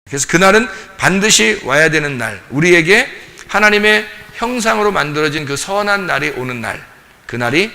그래서 그날은 반드시 와야 되는 날, 우리에게 하나님의 형상으로 만들어진 그 선한 날이 오는 날, 그날이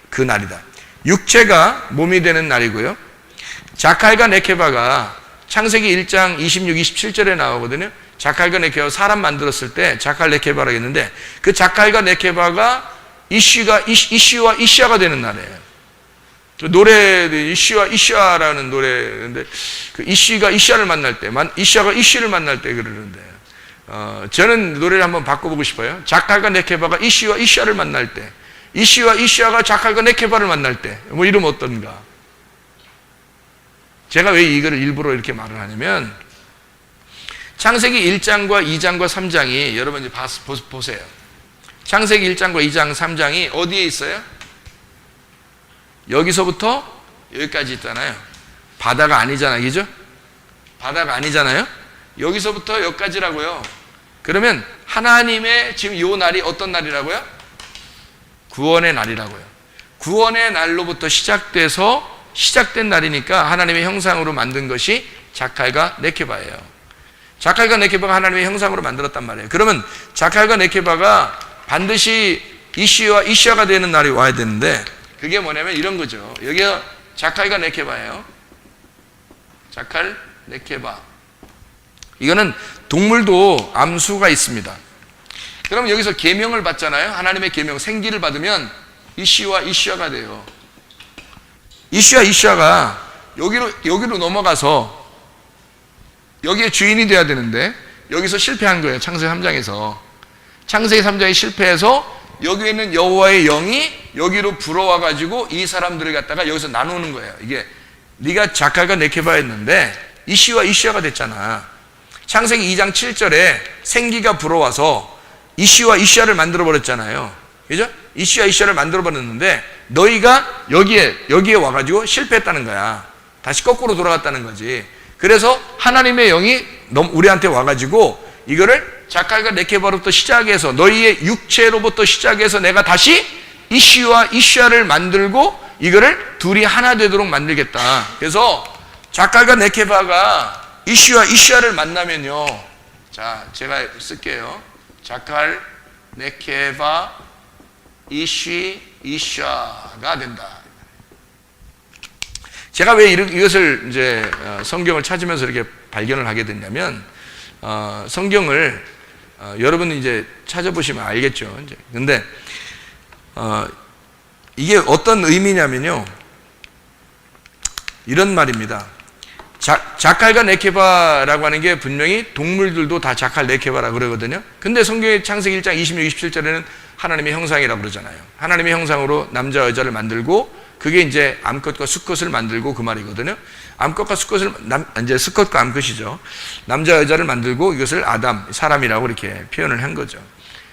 그 날이다. 육체가 몸이 되는 날이고요. 자칼과 네케바가 창세기 1장 26, 27절에 나오거든요. 자칼과 네케바가 사람 만들었을 때 자칼 네케바라고 했는데, 그 자칼과 네케바가 이쉬와 이샤가 되는 날이에요. 그 노래, 이쉬와 이샤라는 노래인데, 그 이쉬가 이샤를 만날 때, 이샤가 이쉬를 만날 때 그러는데, 저는 노래를 한번 바꿔보고 싶어요. 자칼과 네케바가 이쉬와 이샤를 만날 때, 이쉬와 이샤가 자칼과 네케바를 만날 때, 뭐 이러면 어떤가? 제가 왜 이거를 일부러 이렇게 말을 하냐면, 창세기 1장과 2장과 3장이, 여러분 이제 보세요. 창세기 1장과 2장, 3장이 어디에 있어요? 여기서부터 여기까지 있잖아요. 바다가 아니잖아요. 그죠? 바다가 아니잖아요. 여기서부터 여기까지라고요. 그러면 하나님의 지금 이 날이 어떤 날이라고요? 구원의 날이라고요. 구원의 날로부터 시작된 날이니까 하나님의 형상으로 만든 것이 자칼과 네케바예요. 자칼과 네케바가 하나님의 형상으로 만들었단 말이에요. 그러면 자칼과 네케바가 반드시 이쉬와 이샤가 되는 날이 와야 되는데, 그게 뭐냐면 이런 거죠. 여기가 자칼과 네케바예요. 자칼, 네케바. 이거는 동물도 암수가 있습니다. 그럼 여기서 계명을 받잖아요. 하나님의 계명, 생기를 받으면 이쉬와 이샤가 돼요. 이쉬와 이샤가 여기로 넘어가서 여기에 주인이 돼야 되는데, 여기서 실패한 거예요. 창세기 3장에서. 창세기 3장이 실패해서 여기에 있는 여호와의 영이 여기로 불어와가지고 이 사람들을 갖다가 여기서 나누는 거예요. 이게 네가 자칼과 네케바였는데 이쉬와 이샤가 됐잖아. 창세기 2장 7절에 생기가 불어와서 이쉬와 이샤를 만들어 버렸잖아요. 그죠? 이쉬와 이샤를 만들어 버렸는데 너희가 여기에 와가지고 실패했다는 거야. 다시 거꾸로 돌아갔다는 거지. 그래서 하나님의 영이 우리한테 와가지고 이거를 자칼과 네케바로부터 시작해서, 너희의 육체로부터 시작해서 내가 다시 이쉬와 이샤를 만들고 이거를 둘이 하나 되도록 만들겠다. 그래서 자칼과 네케바가 이쉬와 이샤를 만나면요, 자, 제가 쓸게요. 자칼, 네케바, 이쉬, 이샤가 된다. 제가 왜 이것을 이제 성경을 찾으면서 이렇게 발견을 하게 됐냐면, 성경을 여러분이 이제 찾아보시면 알겠죠. 이제. 근데 이게 어떤 의미냐면요, 이런 말입니다. 자칼과 네케바라고 하는 게 분명히 동물들도 다 자칼 네케바라고 그러거든요. 근데 성경의 창세기 1장 26, 27절에는 하나님의 형상이라고 그러잖아요. 하나님의 형상으로 남자 여자를 만들고, 그게 이제 암컷과 수컷을 만들고 그 말이거든요. 암컷과 수컷을, 이제 수컷과 암컷이죠. 남자 여자를 만들고 이것을 아담, 사람이라고 이렇게 표현을 한 거죠.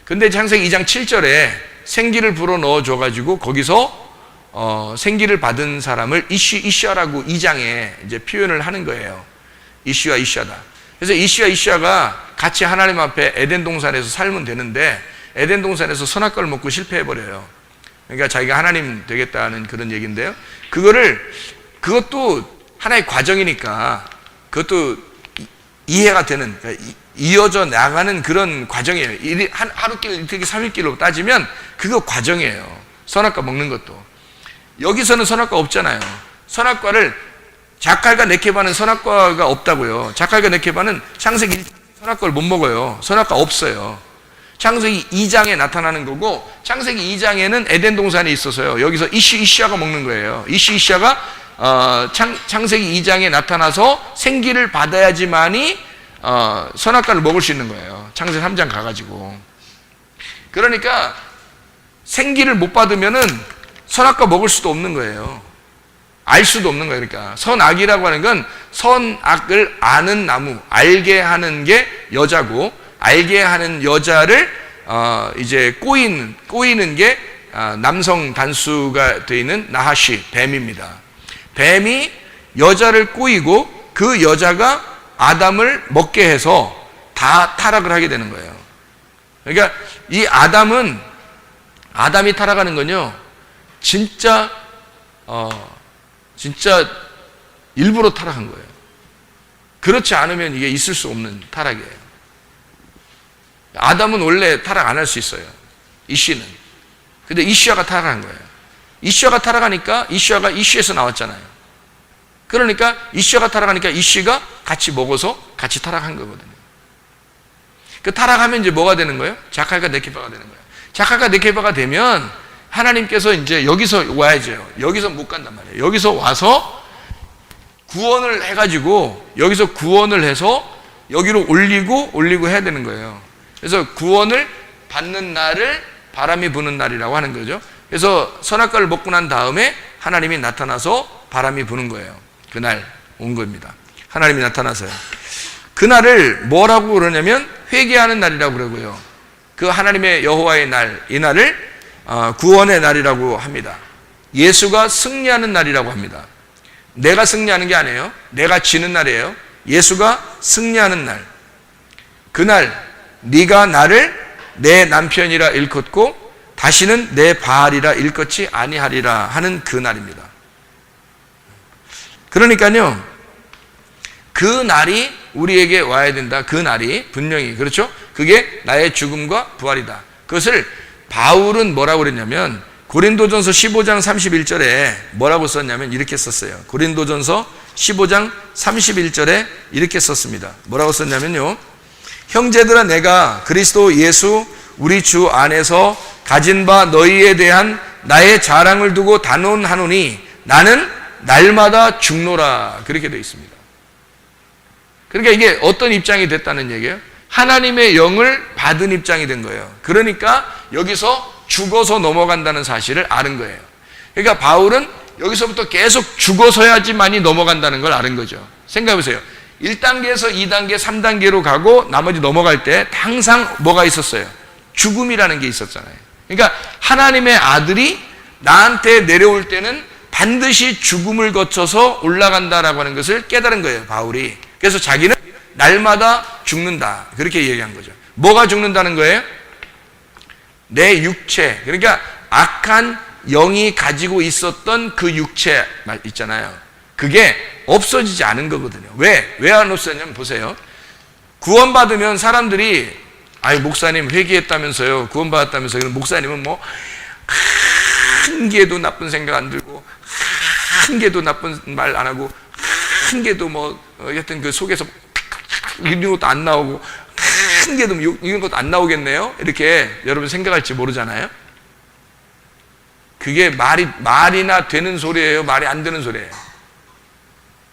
근데 창세기 2장 7절에 생기를 불어 넣어 줘가지고 거기서 생기를 받은 사람을 이쉬라고 2장에 이제 표현을 하는 거예요. 이쉬와 이샤다. 그래서 이쉬와 이샤가 같이 하나님 앞에 에덴 동산에서 살면 되는데, 에덴 동산에서 선악과를 먹고 실패해버려요. 그러니까 자기가 하나님 되겠다는 그런 얘기인데요. 그것도 하나의 과정이니까, 그것도 이해가 되는, 그러니까 이어져 나가는 그런 과정이에요. 하루길, 이틀길, 3일길로 따지면 그거 과정이에요. 선악과 먹는 것도. 여기서는 선악과 없잖아요. 선악과를, 자칼과 네케바는 선악과가 없다고요. 자칼과 네케바는 창세기 1장 선악과를 못 먹어요. 선악과 없어요. 창세기 2장에 나타나는 거고, 창세기 2장에는 에덴 동산이 있어서요, 여기서 이쉬가 먹는 거예요. 이쉬가 창세기 2장에 나타나서 생기를 받아야지만이 선악과를 먹을 수 있는 거예요. 창세기 3장 가가지고. 그러니까 생기를 못 받으면은 선악과 먹을 수도 없는 거예요. 알 수도 없는 거예요. 그러니까 선악이라고 하는 건 선악을 아는 나무, 알게 하는 게 여자고, 알게 하는 여자를 이제 꼬이는 게 남성 단수가 되어 있는 나하시, 뱀입니다. 뱀이 여자를 꼬이고 그 여자가 아담을 먹게 해서 다 타락을 하게 되는 거예요. 그러니까 이 아담이 타락하는 건요, 진짜 일부러 타락한 거예요. 그렇지 않으면 이게 있을 수 없는 타락이에요. 아담은 원래 타락 안 할 수 있어요. 이씨는. 근데 이씨아가 타락한 거예요. 이씨아가 타락하니까 이씨아가 이씨에서 나왔잖아요. 그러니까 이씨아가 타락하니까 이씨가 같이 먹어서 같이 타락한 거거든요. 그 타락하면 이제 뭐가 되는 거예요? 자칼과 네케바가 되는 거예요. 자칼과 네케바가 되면 하나님께서 이제 여기서 와야죠. 여기서 못 간단 말이에요. 여기서 와서 구원을 해가지고 여기서 구원을 해서 여기로 올리고 해야 되는 거예요. 그래서 구원을 받는 날을 바람이 부는 날이라고 하는 거죠. 그래서 선악과를 먹고 난 다음에 하나님이 나타나서 바람이 부는 거예요. 그날 온 겁니다. 하나님이 나타나서요. 그날을 뭐라고 그러냐면 회개하는 날이라고 그러고요. 그 하나님의 여호와의 날, 이 날을 구원의 날이라고 합니다. 예수가 승리하는 날이라고 합니다. 내가 승리하는 게 아니에요. 내가 지는 날이에요. 예수가 승리하는 날. 그날 네가 나를 내 남편이라 일컫고 다시는 내 바알이라 일컫지 아니하리라 하는 그 날입니다. 그러니까요, 그 날이 우리에게 와야 된다. 그 날이 분명히, 그렇죠? 그게 나의 죽음과 부활이다. 그것을 바울은 뭐라고 그랬냐면 고린도전서 15장 31절에 뭐라고 썼냐면 이렇게 썼어요. 고린도전서 15장 31절에 이렇게 썼습니다. 뭐라고 썼냐면요, 형제들아, 내가 그리스도 예수 우리 주 안에서 가진 바 너희에 대한 나의 자랑을 두고 단언하노니 나는 날마다 죽노라. 그렇게 되어 있습니다. 그러니까 이게 어떤 입장이 됐다는 얘기예요? 하나님의 영을 받은 입장이 된 거예요. 그러니까 여기서 죽어서 넘어간다는 사실을 아는 거예요. 그러니까 바울은 여기서부터 계속 죽어서야지만이 넘어간다는 걸 아는 거죠. 생각해보세요. 1단계에서 2단계, 3단계로 가고 나머지 넘어갈 때 항상 뭐가 있었어요? 죽음이라는 게 있었잖아요. 그러니까 하나님의 아들이 나한테 내려올 때는 반드시 죽음을 거쳐서 올라간다라고 하는 것을 깨달은 거예요, 바울이. 그래서 자기는 날마다 죽는다. 그렇게 얘기한 거죠. 뭐가 죽는다는 거예요? 내 육체. 그러니까 악한 영이 가지고 있었던 그 육체 있잖아요. 그게 없어지지 않은 거거든요. 왜 안 없어졌냐면 보세요. 구원받으면 사람들이 아유, 목사님 회개했다면서요. 구원받았다면서요. 그럼 목사님은 뭐 한 개도 나쁜 생각 안 들고 한 개도 나쁜 말 안 하고 한 개도 뭐 여튼 그 속에서 이런 것도 안 나오고 한 개도 이런 것도 안 나오겠네요. 이렇게 여러분 생각할지 모르잖아요. 그게 말이나 되는 소리예요? 말이 안 되는 소리예요?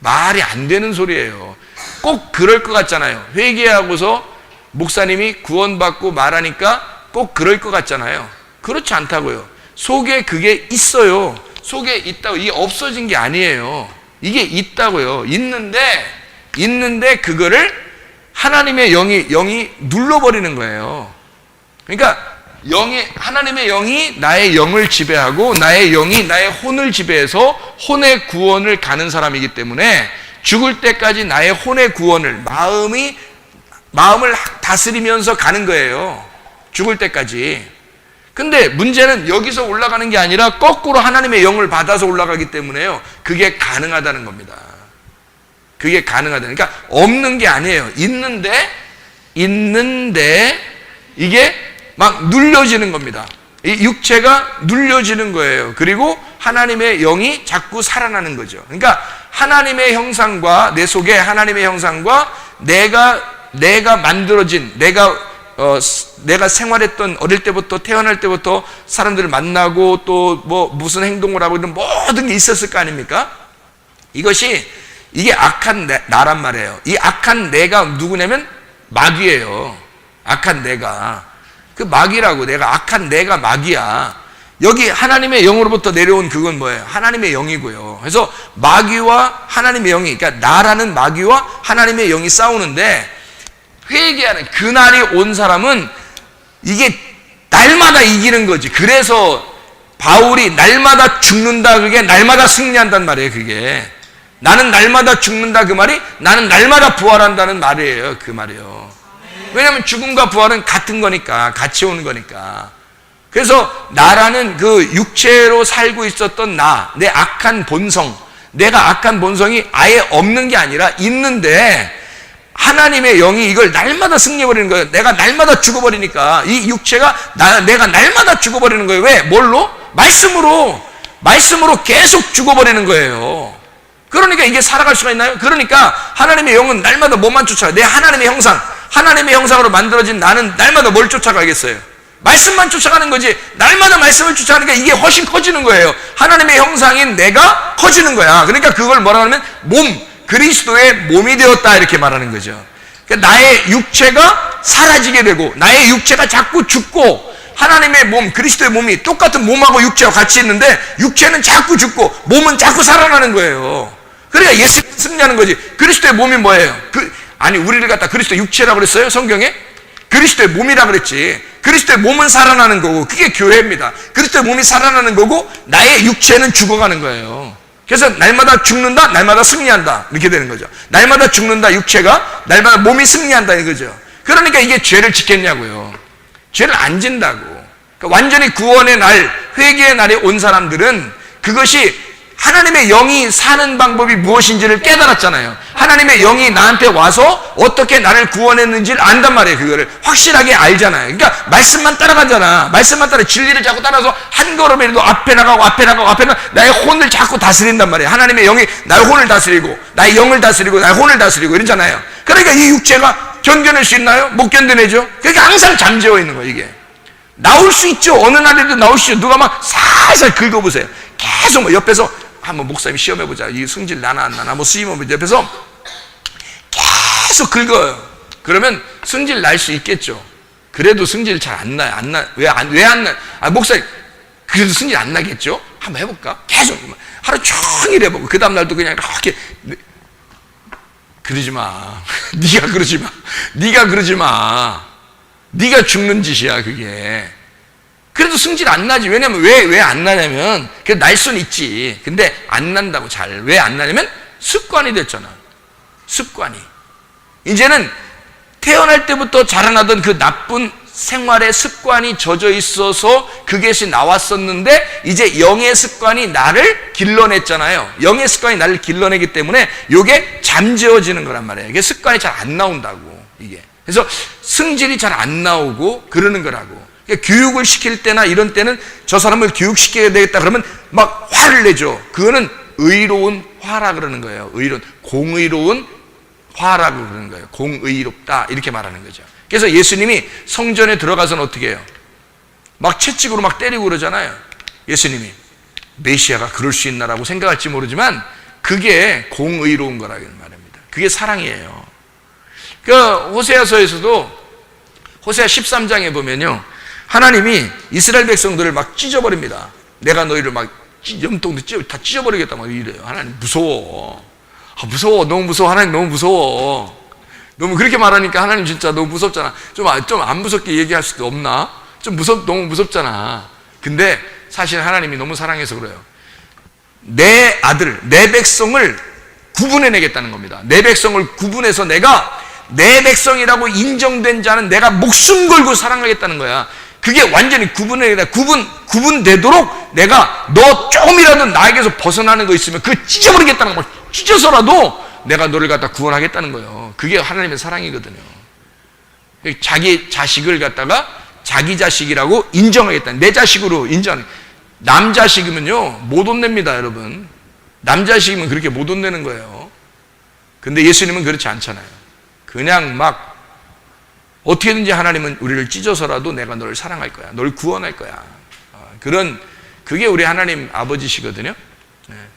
말이 안 되는 소리예요. 꼭 그럴 것 같잖아요. 회개하고서 목사님이 구원받고 말하니까 꼭 그럴 것 같잖아요. 그렇지 않다고요. 속에 그게 있어요. 속에 있다고. 이게 없어진 게 아니에요. 이게 있다고요. 있는데 그거를 하나님의 영이 눌러버리는 거예요. 그러니까 하나님의 영이 나의 영을 지배하고 나의 영이 나의 혼을 지배해서 혼의 구원을 가는 사람이기 때문에 죽을 때까지 나의 혼의 구원을 마음을 다스리면서 가는 거예요. 죽을 때까지. 근데 문제는 여기서 올라가는 게 아니라 거꾸로 하나님의 영을 받아서 올라가기 때문에요. 그게 가능하다는 겁니다. 그게 가능하다. 그러니까 없는 게 아니에요. 있는데 이게 막 눌려지는 겁니다. 이 육체가 눌려지는 거예요. 그리고 하나님의 영이 자꾸 살아나는 거죠. 그러니까 하나님의 형상과 내 속에 하나님의 형상과 내가 만들어진 내가 생활했던 어릴 때부터 태어날 때부터 사람들을 만나고 또 뭐 무슨 행동을 하고 이런 모든 게 있었을 거 아닙니까? 이게 악한 나란 말이에요. 이 악한 내가 누구냐면 마귀예요. 악한 내가. 그 마귀라고. 악한 내가 마귀야. 여기 하나님의 영으로부터 내려온 그건 뭐예요? 하나님의 영이고요. 그래서 마귀와 하나님의 영이, 그러니까 나라는 마귀와 하나님의 영이 싸우는데 회개하는 그날이 온 사람은 이게 날마다 이기는 거지. 그래서 바울이 날마다 죽는다, 그게 날마다 승리한단 말이에요. 그게 나는 날마다 죽는다, 그 말이 나는 날마다 부활한다는 말이에요. 그 말이에요. 왜냐하면 죽음과 부활은 같은 거니까, 같이 오는 거니까. 그래서 나라는 그 육체로 살고 있었던 내 악한 본성, 내가 악한 본성이 아예 없는 게 아니라 있는데 하나님의 영이 이걸 날마다 승리해버리는 거예요. 내가 날마다 죽어버리니까 이 육체가 내가 날마다 죽어버리는 거예요. 왜? 뭘로? 말씀으로 계속 죽어버리는 거예요. 그러니까 이게 살아갈 수가 있나요? 그러니까 하나님의 영은 날마다 뭐만 쫓아가? 내 하나님의 형상으로 만들어진 나는 날마다 뭘 쫓아가겠어요? 말씀만 쫓아가는 거지. 날마다 말씀을 쫓아가니까 이게 훨씬 커지는 거예요. 하나님의 형상인 내가 커지는 거야. 그러니까 그걸 뭐라 하면 그리스도의 몸이 되었다 이렇게 말하는 거죠. 그러니까 나의 육체가 사라지게 되고 나의 육체가 자꾸 죽고 하나님의 몸, 그리스도의 몸이 똑같은 몸하고 육체와 같이 있는데 육체는 자꾸 죽고 몸은 자꾸 살아나는 거예요. 그러니까 예수님이 승리하는 거지. 그리스도의 몸이 뭐예요? 우리를 갖다 그리스도 육체라고 그랬어요? 성경에? 그리스도의 몸이라 그랬지. 그리스도의 몸은 살아나는 거고 그게 교회입니다. 그리스도의 몸이 살아나는 거고 나의 육체는 죽어가는 거예요. 그래서 날마다 죽는다, 날마다 승리한다 이렇게 되는 거죠. 날마다 죽는다 육체가, 날마다 몸이 승리한다 이거죠. 그러니까 이게 죄를 짓겠냐고요. 죄를 안 진다고. 그러니까 완전히 구원의 날, 회개의 날에 온 사람들은 그것이 하나님의 영이 사는 방법이 무엇인지를 깨달았잖아요. 하나님의 영이 나한테 와서 어떻게 나를 구원했는지를 안단 말이에요. 그거를 확실하게 알잖아요. 그러니까 말씀만 따라가잖아. 말씀만 따라 진리를 자꾸 따라서 한 걸음이라도 앞에 나가고 나의 혼을 자꾸 다스린단 말이에요. 하나님의 영이 나의 혼을 다스리고 나의 영을 다스리고 나의 혼을 다스리고 이러잖아요. 그러니까 이 육체가 견뎌낼 수 있나요? 못 견뎌내죠. 그러니까 항상 잠재워 있는 거예요. 이게 나올 수 있죠. 어느 날에도 나올 수 있죠. 누가 막 살살 긁어보세요. 계속 옆에서 한번 목사님 시험해보자. 이 승질 나나 안 나나 수임하면 옆에서 계속 긁어요. 그러면 승질 날 수 있겠죠. 그래도 승질 잘 안 나요. 왜 안 나요? 목사님 그래도 승질 안 나겠죠. 한번 해볼까? 계속 하루 종일 해보고 그 다음날도 그냥 이렇게 그러지 마. 네가 그러지 마. 네가 죽는 짓이야 그게. 그래도 승질 안 나지. 왜냐면 왜 안 나냐면 날 수는 있지. 근데 안 난다고 잘. 왜 안 나냐면 습관이 됐잖아. 습관이. 이제는 태어날 때부터 자라나던 그 나쁜 생활의 습관이 젖어 있어서 그것이 나왔었는데 이제 영의 습관이 나를 길러냈잖아요. 영의 습관이 나를 길러내기 때문에 이게 잠재워지는 거란 말이에요. 이게 습관이 잘 안 나온다고. 이게. 그래서 승질이 잘 안 나오고 그러는 거라고. 그러니까 교육을 시킬 때나 이런 때는 저 사람을 교육시켜야 되겠다 그러면 막 화를 내죠. 그거는 의로운 화라 그러는 거예요. 공의로운 화라고 그러는 거예요. 공의롭다 이렇게 말하는 거죠. 그래서 예수님이 성전에 들어가서는 어떻게 해요? 막 채찍으로 막 때리고 그러잖아요. 예수님이 메시아가 그럴 수 있나라고 생각할지 모르지만 그게 공의로운 거라는 말입니다. 그게 사랑이에요. 그 호세아서에서도 호세아 13장에 보면요, 하나님이 이스라엘 백성들을 막 찢어버립니다. 내가 너희를 막 염통도 다 찢어버리겠다 막 이래요. 하나님 무서워. 무서워. 너무 무서워. 하나님 너무 무서워. 너무 그렇게 말하니까 하나님 진짜 너무 무섭잖아. 좀 안 무섭게 얘기할 수도 없나? 너무 무섭잖아. 근데 사실 하나님이 너무 사랑해서 그래요. 내 아들, 내 백성을 구분해내겠다는 겁니다. 내 백성을 구분해서 내가 내 백성이라고 인정된 자는 내가 목숨 걸고 사랑하겠다는 거야. 그게 완전히 구분되도록 내가 너 조금이라도 나에게서 벗어나는 거 있으면 그거 찢어버리겠다는 거야. 찢어서라도 내가 너를 갖다 구원하겠다는 거예요. 그게 하나님의 사랑이거든요. 자기 자식을 갖다가 자기 자식이라고 인정하겠다. 내 자식으로 인정하는. 남 자식이면요 못 혼냅니다, 여러분. 남 자식이면 그렇게 못 혼내는 거예요. 근데 예수님은 그렇지 않잖아요. 그냥 막 어떻게든지 하나님은 우리를 찢어서라도 내가 너를 사랑할 거야. 너를 구원할 거야. 그게 우리 하나님 아버지시거든요.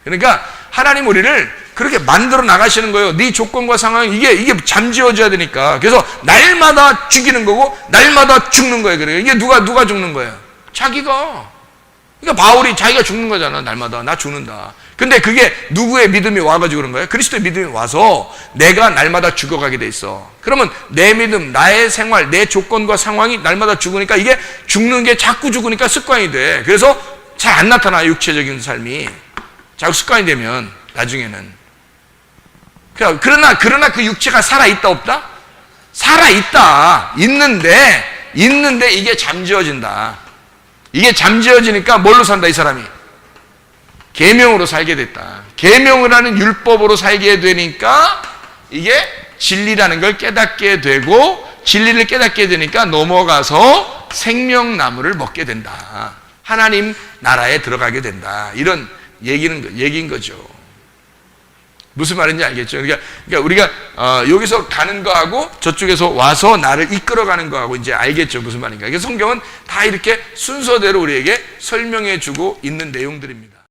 그러니까 하나님 우리를 그렇게 만들어 나가시는 거예요. 네 조건과 상황 이게 잠재워져야 되니까. 그래서 날마다 죽이는 거고 날마다 죽는 거예요. 그래요. 이게 누가 죽는 거예요? 자기가. 그러니까 바울이 자기가 죽는 거잖아. 날마다 나 죽는다. 근데 그게 누구의 믿음이 와가지고 그런 거예요? 그리스도의 믿음이 와서 내가 날마다 죽어가게 돼 있어. 그러면 내 믿음, 나의 생활, 내 조건과 상황이 날마다 죽으니까 이게 죽는 게 자꾸 죽으니까 습관이 돼. 그래서 잘 안 나타나, 육체적인 삶이. 자꾸 습관이 되면 나중에는. 그러나 그 육체가 살아있다 없다? 살아있다. 있는데 이게 잠재워진다. 이게 잠재워지니까 뭘로 산다, 이 사람이? 계명으로 살게 됐다. 계명을 하는 율법으로 살게 되니까 이게 진리라는 걸 깨닫게 되고 진리를 깨닫게 되니까 넘어가서 생명나무를 먹게 된다. 하나님 나라에 들어가게 된다. 이런 얘기인 거죠. 무슨 말인지 알겠죠? 그러니까 우리가 여기서 가는 거하고 저쪽에서 와서 나를 이끌어가는 거하고 이제 알겠죠? 무슨 말인가? 그래서 성경은 다 이렇게 순서대로 우리에게 설명해 주고 있는 내용들입니다.